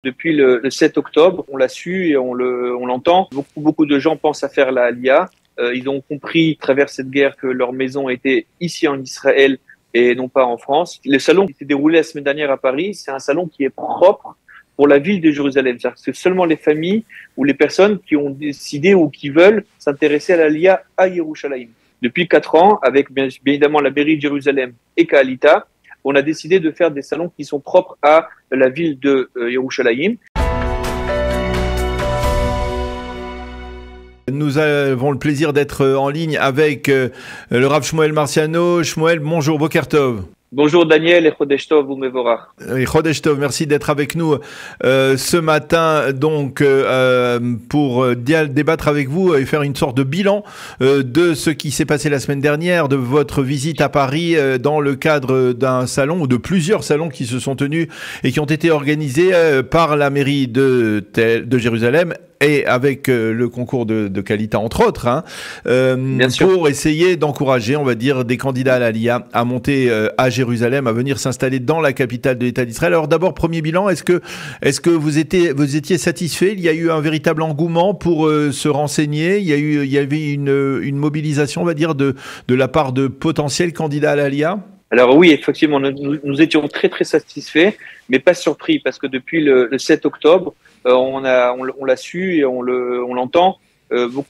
Depuis le 7 octobre, on l'a su et on l'entend. Beaucoup de gens pensent à faire la Aliyah. Ils ont compris à travers cette guerre que leur maison était ici en Israël et non pas en France. Le salon qui s'est déroulé la semaine dernière à Paris, c'est un salon qui est propre pour la ville de Jérusalem. C'est-à-dire que seulement les familles ou les personnes qui ont décidé ou qui veulent s'intéresser à l'Aliyah à Yerushalayim. Depuis 4 ans, avec bien évidemment la mairie de Jérusalem et Ka'alita, on a décidé de faire des salons qui sont propres à la ville de Yerushalayim. Nous avons le plaisir d'être en ligne avec le Rav Shmuel Marciano. Shmuel, bonjour, Boker Tov. Bonjour Daniel et Chodesh Tov ou Mevorach. Et Chodesh Tov, merci d'être avec nous ce matin donc pour débattre avec vous et faire une sorte de bilan de ce qui s'est passé la semaine dernière, de votre visite à Paris dans le cadre d'un salon ou de plusieurs salons qui se sont tenus et qui ont été organisés par la mairie de Jérusalem et avec le concours de Ka'alita, entre autres, hein, pour essayer d'encourager, on va dire, des candidats à l'Aliyah à monter à Jérusalem, à venir s'installer dans la capitale de l'État d'Israël. Alors d'abord, premier bilan, est-ce que vous étiez satisfait? Il y a eu un véritable engouement pour se renseigner. Il y avait une mobilisation, on va dire, de la part de potentiels candidats à l'Aliyah? Alors oui, effectivement, nous étions très très satisfaits, mais pas surpris, parce que depuis le 7 octobre, on l'a su et on l'entend.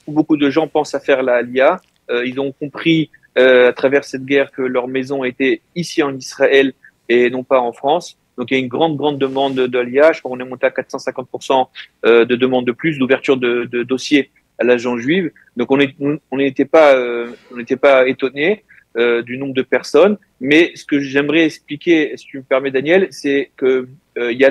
Beaucoup de gens pensent à faire la Aliyah. Ils ont compris à travers cette guerre que leur maison était ici en Israël et non pas en France. Donc il y a une grande demande d'Aliyah. Je crois qu'on est monté à 450% de demandes de plus, d'ouverture de dossiers à l'agence juive. Donc on n'était pas étonnés du nombre de personnes. Mais ce que j'aimerais expliquer, si tu me permets Daniel, c'est que il y a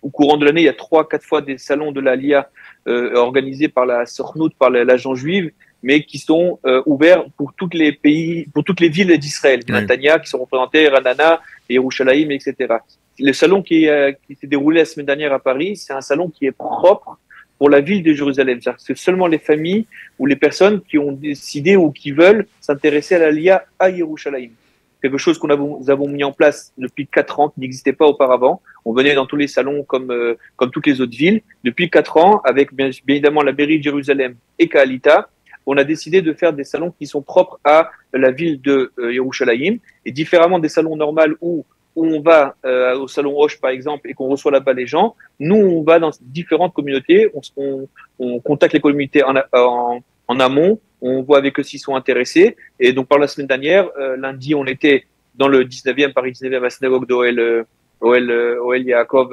au courant de l'année, il y a 3-4 fois des salons de l'Aliyah organisés par la Sornout, par l'agence juive, mais qui sont ouverts pour tous les pays, pour toutes les villes d'Israël. Oui. Netanya, qui sont représentés, Ranana, Yerushalayim, etc. Le salon qui s'est déroulé la semaine dernière à Paris, c'est un salon qui est propre pour la ville de Jérusalem. C'est-à-dire que c'est seulement les familles ou les personnes qui ont décidé ou qui veulent s'intéresser à l'Aliyah à Yerushalayim. Quelque chose nous avons mis en place depuis 4 ans, qui n'existait pas auparavant. On venait dans tous les salons comme toutes les autres villes. Depuis 4 ans, avec bien évidemment la mairie de Jérusalem et Ka'alita, on a décidé de faire des salons qui sont propres à la ville de Yerushalayim. Et différemment des salons normaux où on va au salon Roche, par exemple, et qu'on reçoit là-bas les gens, nous, on va dans différentes communautés, on contacte les communautés en amont, on voit avec eux s'ils sont intéressés. Et donc, par la semaine dernière, lundi, on était dans le 19e, Paris 19e, à la synagogue d'Oel Yaakov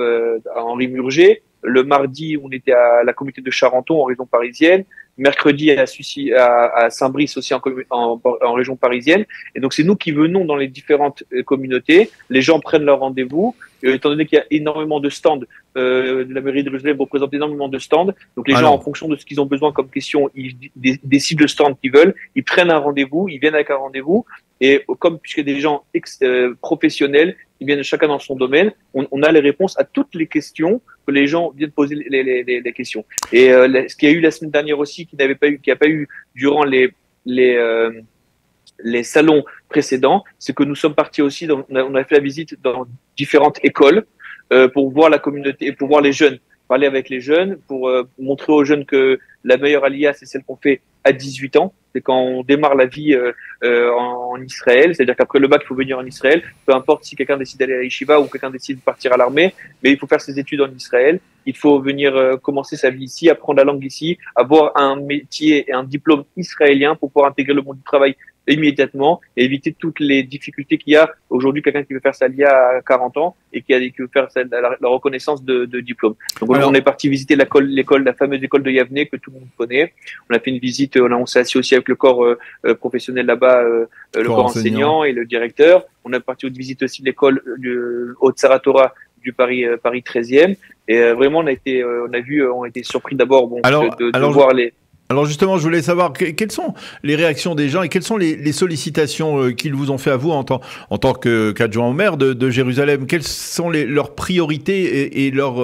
à Henri Murger. Le mardi, on était à la communauté de Charenton, en région parisienne. Mercredi, à Saint-Brice, aussi en région parisienne. Et donc, c'est nous qui venons dans les différentes communautés. Les gens prennent leur rendez-vous. Étant donné qu'il y a énormément de stands, la mairie de Jérusalem représente énormément de stands. Donc, les gens, en fonction de ce qu'ils ont besoin comme question, ils décident le stand qu'ils veulent. Ils prennent un rendez-vous, ils viennent avec un rendez-vous. Et comme puisque des gens professionnels, ils viennent chacun dans son domaine, on a les réponses à toutes les questions que les gens viennent poser les questions. Et ce qu'il y a eu la semaine dernière aussi, qui n'a pas eu durant les salons précédents, c'est que nous sommes partis aussi, on a fait la visite dans différentes écoles pour voir la communauté, pour voir les jeunes, parler avec les jeunes, pour montrer aux jeunes que la meilleure Aliyah, c'est celle qu'on fait à 18 ans. C'est quand on démarre la vie en Israël, c'est-à-dire qu'après le bac, il faut venir en Israël, peu importe si quelqu'un décide d'aller à Yeshiva ou quelqu'un décide de partir à l'armée, mais il faut faire ses études en Israël, il faut venir commencer sa vie ici, apprendre la langue ici, avoir un métier et un diplôme israélien pour pouvoir intégrer le monde du travail immédiatement et éviter toutes les difficultés qu'il y a aujourd'hui, quelqu'un qui veut faire sa LIA à 40 ans et qui veut faire la reconnaissance de diplôme. Donc on est parti visiter la fameuse école de Yavne que tout le monde connaît. On a fait une visite, on s'est assis aussi avec le corps professionnel là-bas, le corps enseignant et le directeur. On a parti visiter aussi l'école de Haute Torah du Paris 13e et vraiment on a été surpris d'abord de voir les. Alors justement, je voulais savoir quelles sont les réactions des gens et quelles sont les sollicitations qu'ils vous ont fait à vous en tant qu'adjoint au maire de Jérusalem. Quelles sont leurs priorités et leurs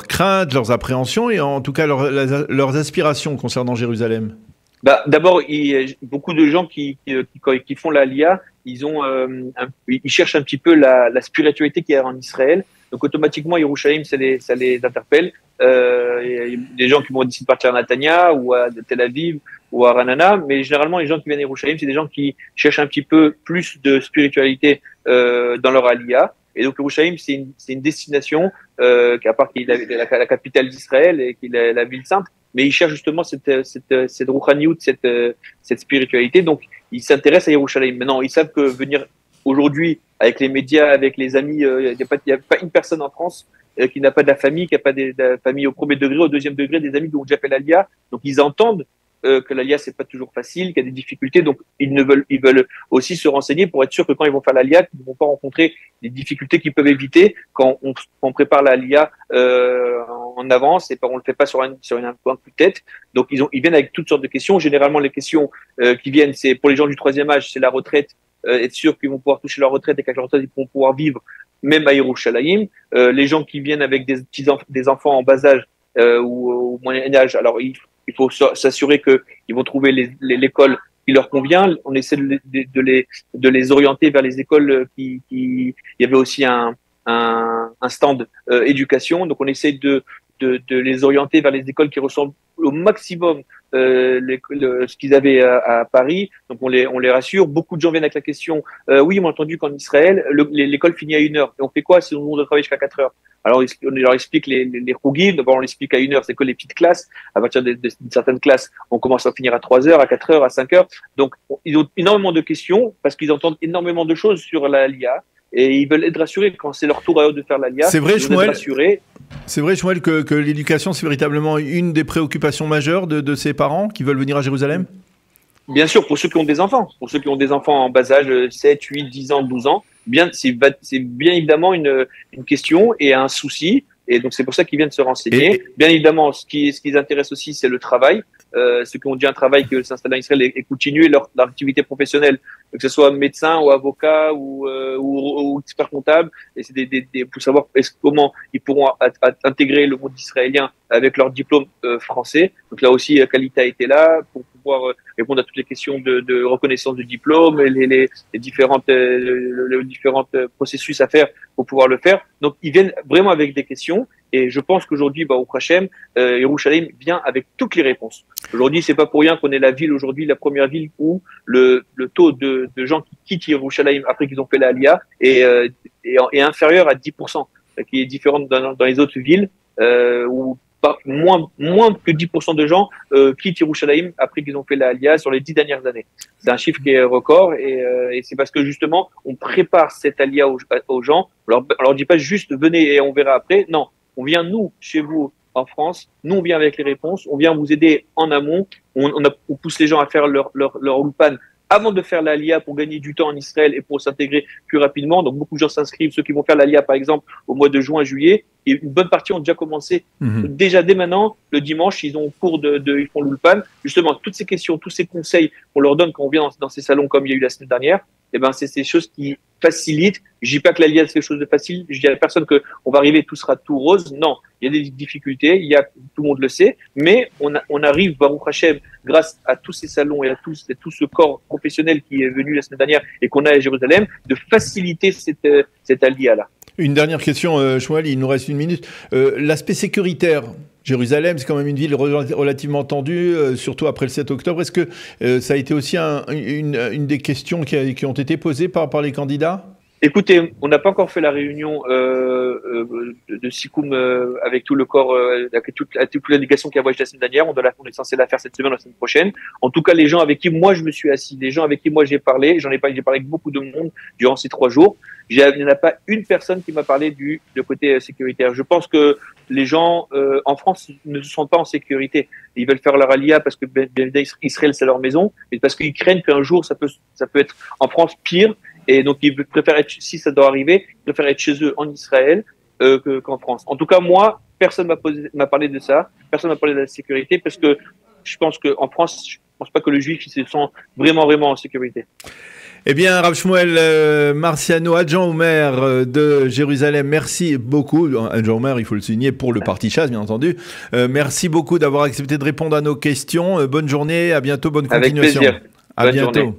craintes, leurs appréhensions et en tout cas leurs aspirations concernant Jérusalem? D'abord, beaucoup de gens qui font la LIA, ils cherchent un petit peu la spiritualité qu'il y a en Israël. Donc automatiquement, Yerushalayim, ça les interpelle. Il y a des gens qui vont décider de partir à Netanya ou à Tel Aviv ou à Ranana, mais généralement, les gens qui viennent à Yerushalayim, c'est des gens qui cherchent un petit peu plus de spiritualité dans leur aliyah. Et donc Yerushalayim, c'est une destination à part qu'il est la capitale d'Israël et qu'il est la ville sainte, mais ils cherchent justement cette rouhaniout, cette spiritualité. Donc ils s'intéressent à Yerushalayim. Maintenant, ils savent que venir aujourd'hui avec les médias, avec les amis, il n'y a pas une personne en France qui n'a pas de la famille, qui n'a pas de la famille au premier degré, au deuxième degré, des amis qui ont déjà fait l'Aliyah. Donc ils entendent que l'Aliyah c'est pas toujours facile, qu'il y a des difficultés, donc ils veulent aussi se renseigner pour être sûr que quand ils vont faire l'Aliyah, ils ne vont pas rencontrer des difficultés qu'ils peuvent éviter quand on prépare l'Aliyah en avance et on le fait pas sur un coup de tête. Donc ils viennent avec toutes sortes de questions. Généralement les questions qui viennent, c'est pour les gens du troisième âge, c'est la retraite, être sûr qu'ils vont pouvoir toucher leur retraite et qu'avec leur retraite ils vont pouvoir vivre même à Yerushalayim. Les gens qui viennent avec des enfants en bas âge ou au moyen âge, alors il faut s'assurer qu'ils vont trouver l'école qui leur convient. On essaie de les orienter vers les écoles il y avait aussi un stand éducation, donc on essaie de les orienter vers les écoles qui ressemblent au maximum ce qu'ils avaient à Paris. Donc on les rassure. Beaucoup de gens viennent avec la question oui, on a entendu qu'en Israël l'école finit à 1h et on fait quoi si on doit travailler jusqu'à 4h? Alors on leur explique les rougim. D'abord on l'explique à 1h, c'est que les petites classes. À partir d'une certaine classe, on commence à finir à 3h, à 4h, à 5h. Donc ils ont énormément de questions parce qu'ils entendent énormément de choses sur la LIA. Et ils veulent être rassurés quand c'est leur tour à eux de faire l'Aliyah. C'est vrai, Shmuel, que l'éducation, c'est véritablement une des préoccupations majeures de ces parents qui veulent venir à Jérusalem? Bien sûr, pour ceux qui ont des enfants. Pour ceux qui ont des enfants en bas âge, 7, 8, 10 ans, 12 ans, c'est bien évidemment une question et un souci. Et donc, c'est pour ça qu'ils viennent se renseigner. Bien évidemment, ce qui les intéresse aussi, c'est le travail. Ceux qui ont déjà un travail que s'installer en Israël et continuer leur activité professionnelle, que ce soit médecin ou avocat ou expert comptable. Et c'est pour savoir comment ils pourront intégrer le monde israélien avec leur diplôme français. Donc là aussi, Kalita était là pour pouvoir répondre à toutes les questions de reconnaissance de diplôme et les différentes processus à faire pour pouvoir le faire. Donc ils viennent vraiment avec des questions. Et je pense qu'aujourd'hui, au Hachem, Yerushalayim vient avec toutes les réponses. Aujourd'hui, c'est pas pour rien qu'on est la ville aujourd'hui, la première ville où le taux de gens qui quittent Yerushalayim après qu'ils ont fait la Aliyah est inférieur à 10%, qui est différent dans les autres villes où moins que 10% de gens quittent Yerushalayim après qu'ils ont fait la Aliyah sur les 10 dernières années. C'est un chiffre qui est record et c'est parce que justement, on prépare cette Aliyah aux gens. On leur dit pas juste venez et on verra après. Non. On vient, nous, chez vous, en France, nous, on vient avec les réponses, on vient vous aider en amont, on pousse les gens à faire leur ulpan avant de faire l'Aliyah pour gagner du temps en Israël et pour s'intégrer plus rapidement. Donc, beaucoup de gens s'inscrivent, ceux qui vont faire l'Aliyah, par exemple, au mois de juin, juillet, et une bonne partie ont déjà commencé. Déjà, dès maintenant, le dimanche, ils ont cours ils font l'ulpan. Justement, toutes ces questions, tous ces conseils qu'on leur donne quand on vient dans ces salons comme il y a eu la semaine dernière, c'est ces choses qui facilitent. Je dis pas que l'Aliyah c'est quelque chose de facile. Je dis à la personne que on va arriver, tout sera tout rose. Non, il y a des difficultés. Tout le monde le sait, mais on arrive, Baruch Hashem, grâce à tous ces salons et à tout ce corps professionnel qui est venu la semaine dernière et qu'on a à Jérusalem, de faciliter cette Aliyah là. Une dernière question, Shmuel, il nous reste 1 minute. L'aspect sécuritaire. Jérusalem, c'est quand même une ville relativement tendue, surtout après le 7 octobre. Est-ce que ça a été aussi une des questions qui ont été posées par les candidats? Écoutez, on n'a pas encore fait la réunion de Sikoum avec tout le corps, avec toute la délégation qui a voyagé la semaine dernière. On est censé la faire cette semaine, la semaine prochaine. En tout cas, les gens avec qui moi je me suis assis, les gens avec qui moi j'ai parlé, j'ai parlé avec beaucoup de monde durant ces 3 jours. Il n'y en a pas une personne qui m'a parlé du côté sécuritaire. Je pense que les gens en France ne se sentent pas en sécurité. Ils veulent faire leur aliyah parce que bien évidemment Israël c'est leur maison, mais parce qu'ils craignent qu'un jour ça peut être en France pire. Et donc ils préfèrent si ça doit arriver, ils préfèrent être chez eux en Israël qu'en France. En tout cas, moi, personne m'a parlé de ça. Personne m'a parlé de la sécurité parce que je pense qu'en France, je pense pas que le juif se sent vraiment en sécurité. Eh bien, Rav Shmuel Marciano, adjoint au maire de Jérusalem, merci beaucoup. Adjoint au maire, il faut le souligner, pour le parti Chasse, bien entendu. Merci beaucoup d'avoir accepté de répondre à nos questions. Bonne journée, à bientôt, bonne continuation. Avec plaisir. À bientôt. Journée.